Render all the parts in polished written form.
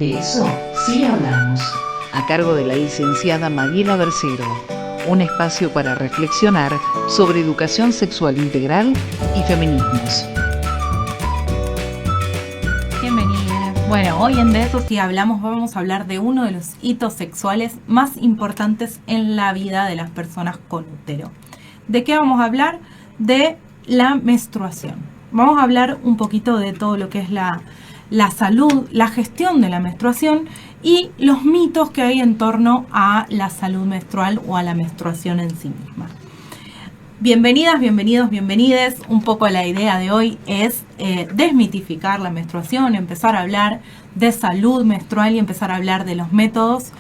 De eso sí hablamos. A cargo de la licenciada Mariela Bercero. Un espacio para reflexionar sobre educación sexual integral y feminismos. Bienvenidos. Bueno, hoy en De eso sí hablamos, vamos a hablar de uno de los hitos sexuales más importantes en la vida de las personas con útero. ¿De qué vamos a hablar? De la menstruación. Vamos a hablar un poquito de todo lo que es la salud, la gestión de la menstruación y los mitos que hay en torno a la salud menstrual o a la menstruación en sí misma. Bienvenidas, bienvenidos, bienvenides. Un poco la idea de hoy es desmitificar la menstruación, empezar a hablar de salud menstrual y empezar a hablar de los métodos.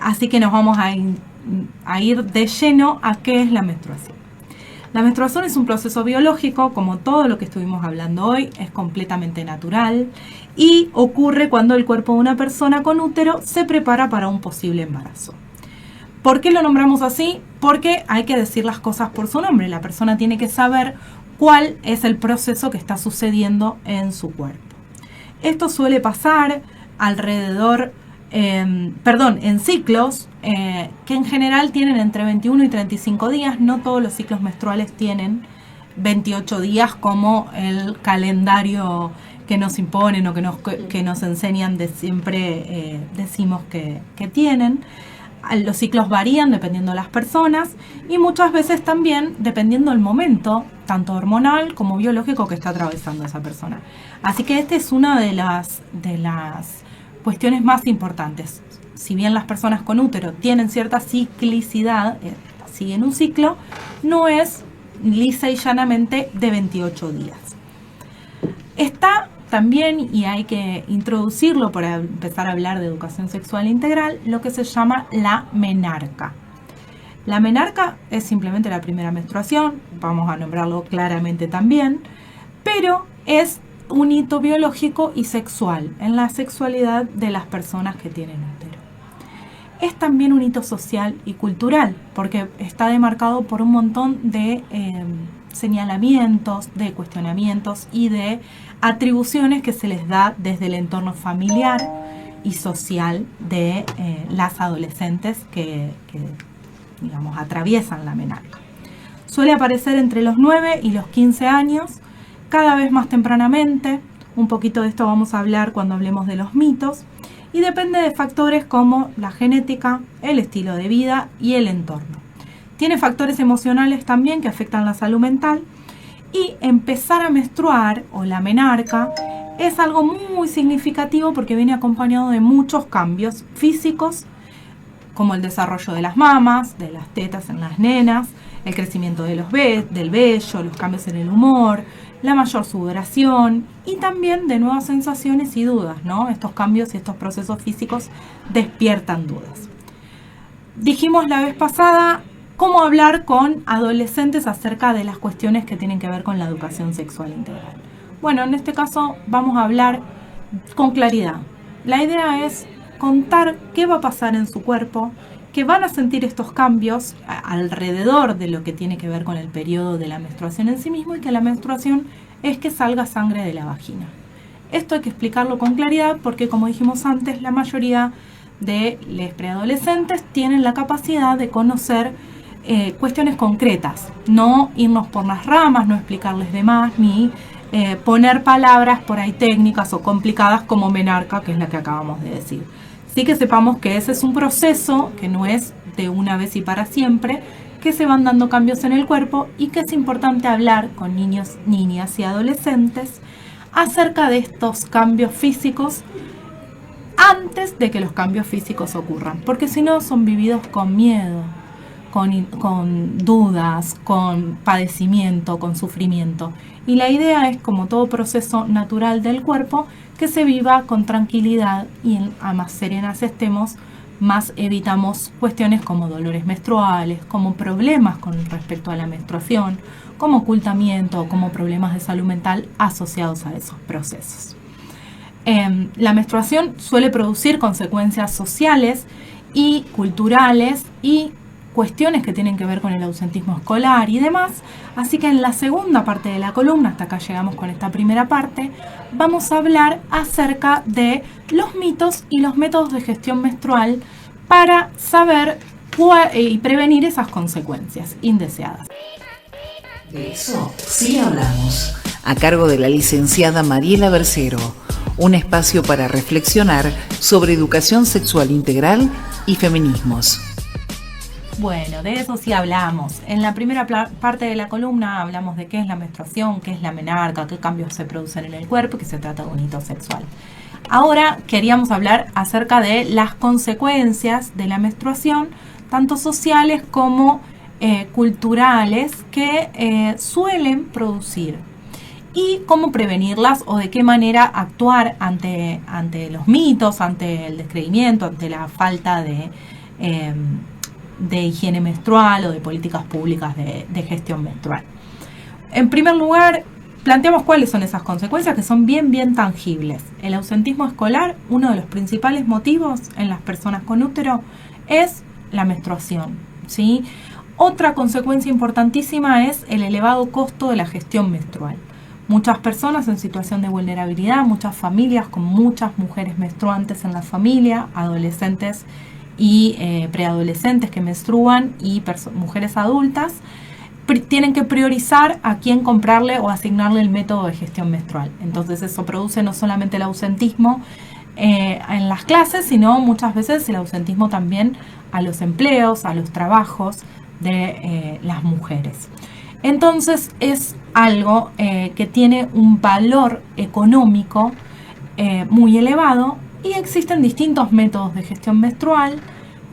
Así que nos vamos a ir de lleno a qué es la menstruación. La menstruación es un proceso biológico, como todo lo que estuvimos hablando hoy, es completamente natural y ocurre cuando el cuerpo de una persona con útero se prepara para un posible embarazo. ¿Por qué lo nombramos así? Porque hay que decir las cosas por su nombre. La persona tiene que saber cuál es el proceso que está sucediendo en su cuerpo. Esto suele pasar alrededor, en ciclos que en general tienen entre 21 y 35 días. No todos los ciclos menstruales tienen 28 días como el calendario que nos imponen o que nos enseñan de siempre decimos que tienen. Los ciclos varían dependiendo de las personas y muchas veces también dependiendo del momento, tanto hormonal como biológico que está atravesando esa persona. Así que esta es una de las cuestiones más importantes. Si bien las personas con útero tienen cierta ciclicidad, siguen un ciclo, no es lisa y llanamente de 28 días. Está también, y hay que introducirlo para empezar a hablar de educación sexual integral, lo que se llama la menarca. La menarca es simplemente la primera menstruación, vamos a nombrarlo claramente también, pero es un hito biológico y sexual en la sexualidad de las personas que tienen útero. Es también un hito social y cultural, porque está demarcado por un montón de señalamientos, de cuestionamientos y de atribuciones que se les da desde el entorno familiar y social de las adolescentes que digamos, atraviesan la menarca. Suele aparecer entre los 9 y los 15 años, cada vez más tempranamente. Un poquito de esto vamos a hablar cuando hablemos de los mitos, y depende de factores como la genética, el estilo de vida y el entorno. Tiene factores emocionales también que afectan la salud mental, y empezar a menstruar o la menarca es algo muy significativo porque viene acompañado de muchos cambios físicos, como el desarrollo de las mamas, de las tetas en las nenas, el crecimiento de del vello, los cambios en el humor, la mayor sudoración y también de nuevas sensaciones y dudas, ¿no? Estos cambios y estos procesos físicos despiertan dudas. Dijimos la vez pasada cómo hablar con adolescentes acerca de las cuestiones que tienen que ver con la educación sexual integral. Bueno, en este caso vamos a hablar con claridad. La idea es contar qué va a pasar en su cuerpo, que van a sentir estos cambios alrededor de lo que tiene que ver con el periodo de la menstruación en sí mismo, y que la menstruación es que salga sangre de la vagina. Esto hay que explicarlo con claridad porque, como dijimos antes, la mayoría de los preadolescentes tienen la capacidad de conocer cuestiones concretas, no irnos por las ramas, no explicarles de más, ni poner palabras por ahí técnicas o complicadas como menarca, que es la que acabamos de decir. Sí que sepamos que ese es un proceso que no es de una vez y para siempre, que se van dando cambios en el cuerpo y que es importante hablar con niños, niñas y adolescentes acerca de estos cambios físicos antes de que los cambios físicos ocurran, porque si no son vividos con miedo, con dudas, con padecimiento, con sufrimiento. Y la idea es, como todo proceso natural del cuerpo, que se viva con tranquilidad, y a más serenas estemos, más evitamos cuestiones como dolores menstruales, como problemas con respecto a la menstruación, como ocultamiento, como problemas de salud mental asociados a esos procesos. La menstruación suele producir consecuencias sociales y culturales y cuestiones que tienen que ver con el ausentismo escolar y demás. Así que en la segunda parte de la columna, hasta acá llegamos con esta primera parte, vamos a hablar acerca de los mitos y los métodos de gestión menstrual para saber y prevenir esas consecuencias indeseadas. De eso sí hablamos. A cargo de la licenciada Mariela Bercero, un espacio para reflexionar sobre educación sexual integral y feminismos. Bueno, de eso sí hablamos. En la primera parte de la columna hablamos de qué es la menstruación, qué es la menarca, qué cambios se producen en el cuerpo y que se trata de un hito sexual. Ahora queríamos hablar acerca de las consecuencias de la menstruación, tanto sociales como culturales, que suelen producir y cómo prevenirlas o de qué manera actuar ante los mitos, ante el descreimiento, ante la falta de higiene menstrual o de políticas públicas de gestión menstrual. En primer lugar, planteamos cuáles son esas consecuencias que son bien tangibles. El ausentismo escolar, uno de los principales motivos en las personas con útero es la menstruación, ¿sí? Otra consecuencia importantísima es el elevado costo de la gestión menstrual. Muchas personas en situación de vulnerabilidad, muchas familias con muchas mujeres menstruantes en la familia, adolescentes y preadolescentes que menstruan y mujeres adultas, tienen que priorizar a quién comprarle o asignarle el método de gestión menstrual. Entonces eso produce no solamente el ausentismo en las clases, sino muchas veces el ausentismo también a los empleos, a los trabajos de las mujeres. Entonces es algo que tiene un valor económico muy elevado y existen distintos métodos de gestión menstrual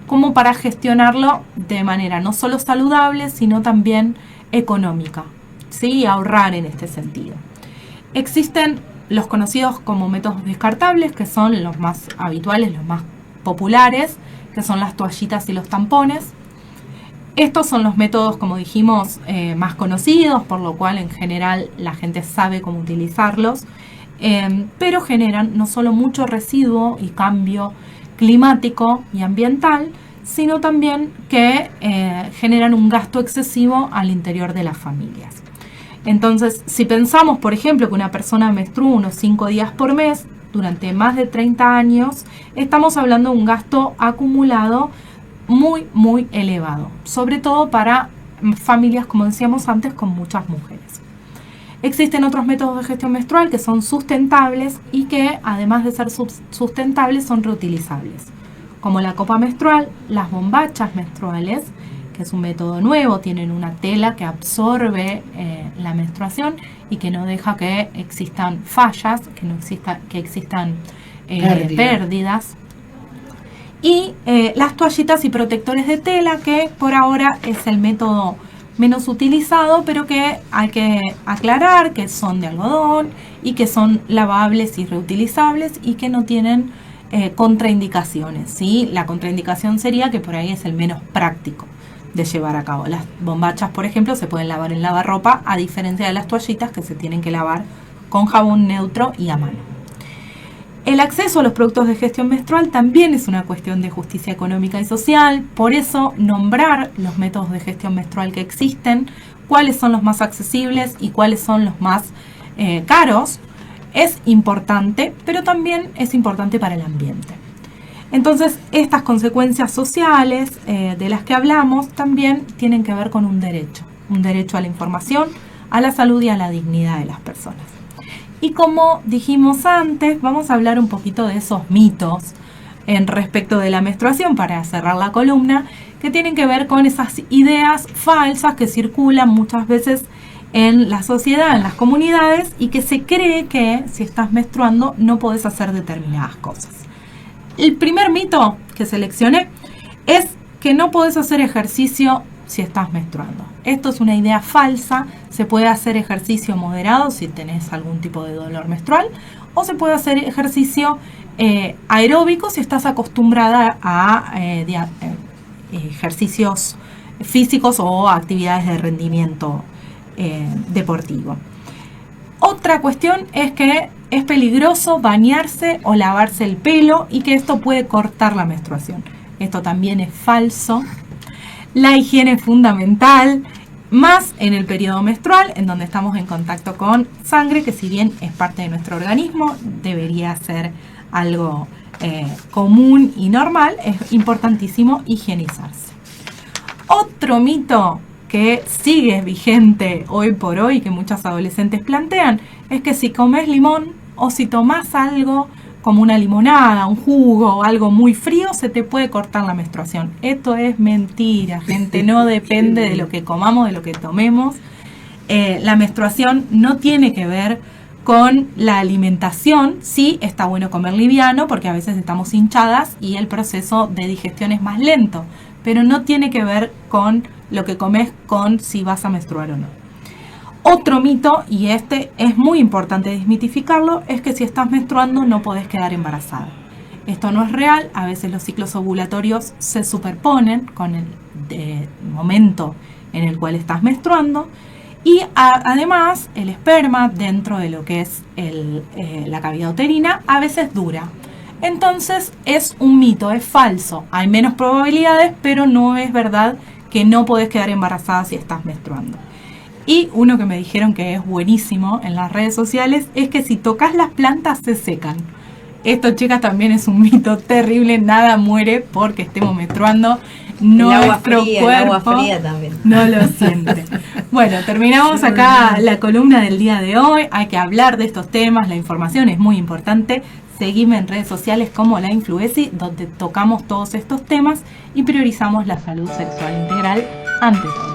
como para gestionarlo de manera no solo saludable, sino también económica, ¿sí? Ahorrar en este sentido. Existen los conocidos como métodos descartables, que son los más habituales, los más populares, que son las toallitas y los tampones. Estos son los métodos, como dijimos, más conocidos, por lo cual en general la gente sabe cómo utilizarlos, pero generan no solo mucho residuo y cambio climático y ambiental, sino también que generan un gasto excesivo al interior de las familias. Entonces, si pensamos, por ejemplo, que una persona menstrua unos 5 días por mes durante más de 30 años, estamos hablando de un gasto acumulado muy elevado, sobre todo para familias, como decíamos antes, con muchas mujeres. Existen otros métodos de gestión menstrual que son sustentables y que, además de ser sustentables, son reutilizables, como la copa menstrual, las bombachas menstruales, que es un método nuevo, tienen una tela que absorbe la menstruación y que no deja que existan fallas, que existan pérdidas. Y las toallitas y protectores de tela, que por ahora es el método menos utilizado, pero que hay que aclarar que son de algodón y que son lavables y reutilizables y que no tienen contraindicaciones, ¿sí? La contraindicación sería que por ahí es el menos práctico de llevar a cabo. Las bombachas, por ejemplo, se pueden lavar en lavarropa, a diferencia de las toallitas que se tienen que lavar con jabón neutro y a mano. El acceso a los productos de gestión menstrual también es una cuestión de justicia económica y social, por eso nombrar los métodos de gestión menstrual que existen, cuáles son los más accesibles y cuáles son los más caros, es importante, pero también es importante para el ambiente. Entonces, estas consecuencias sociales de las que hablamos también tienen que ver con un derecho a la información, a la salud y a la dignidad de las personas. Y como dijimos antes, vamos a hablar un poquito de esos mitos en respecto de la menstruación para cerrar la columna, que tienen que ver con esas ideas falsas que circulan muchas veces en la sociedad, en las comunidades, y que se cree que si estás menstruando no podés hacer determinadas cosas. El primer mito que seleccioné es que no podés hacer ejercicio si estás menstruando. Esto es una idea falsa. Se puede hacer ejercicio moderado si tenés algún tipo de dolor menstrual, o se puede hacer ejercicio aeróbico si estás acostumbrada a ejercicios físicos o actividades de rendimiento deportivo. Otra cuestión es que es peligroso bañarse o lavarse el pelo y que esto puede cortar la menstruación. Esto también es falso. La higiene es fundamental, más en el periodo menstrual, en donde estamos en contacto con sangre, que si bien es parte de nuestro organismo, debería ser algo común y normal. Es importantísimo higienizarse. Otro mito que sigue vigente hoy por hoy, que muchos adolescentes plantean, es que si comes limón o si tomas algo como una limonada, un jugo, algo muy frío, se te puede cortar la menstruación. Esto es mentira, gente. No depende de lo que comamos, de lo que tomemos. La menstruación no tiene que ver con la alimentación. Sí, está bueno comer liviano porque a veces estamos hinchadas y el proceso de digestión es más lento, pero no tiene que ver con lo que comes con si vas a menstruar o no. Otro mito, y este es muy importante desmitificarlo, es que si estás menstruando no podés quedar embarazada. Esto no es real. A veces los ciclos ovulatorios se superponen con el momento en el cual estás menstruando, y además el esperma dentro de lo que es la cavidad uterina a veces dura. Entonces es un mito, es falso. Hay menos probabilidades, pero no es verdad que no podés quedar embarazada si estás menstruando. Y uno que me dijeron que es buenísimo en las redes sociales es que si tocas las plantas se secan. Esto, chicas, también es un mito terrible. Nada muere porque estemos menstruando. Nuestro cuerpo, el agua fría también no lo siente. Bueno, terminamos acá la columna del día de hoy. Hay que hablar de estos temas. La información es muy importante. Seguime en redes sociales como La Influesi, donde tocamos todos estos temas y priorizamos la salud sexual integral ante todo.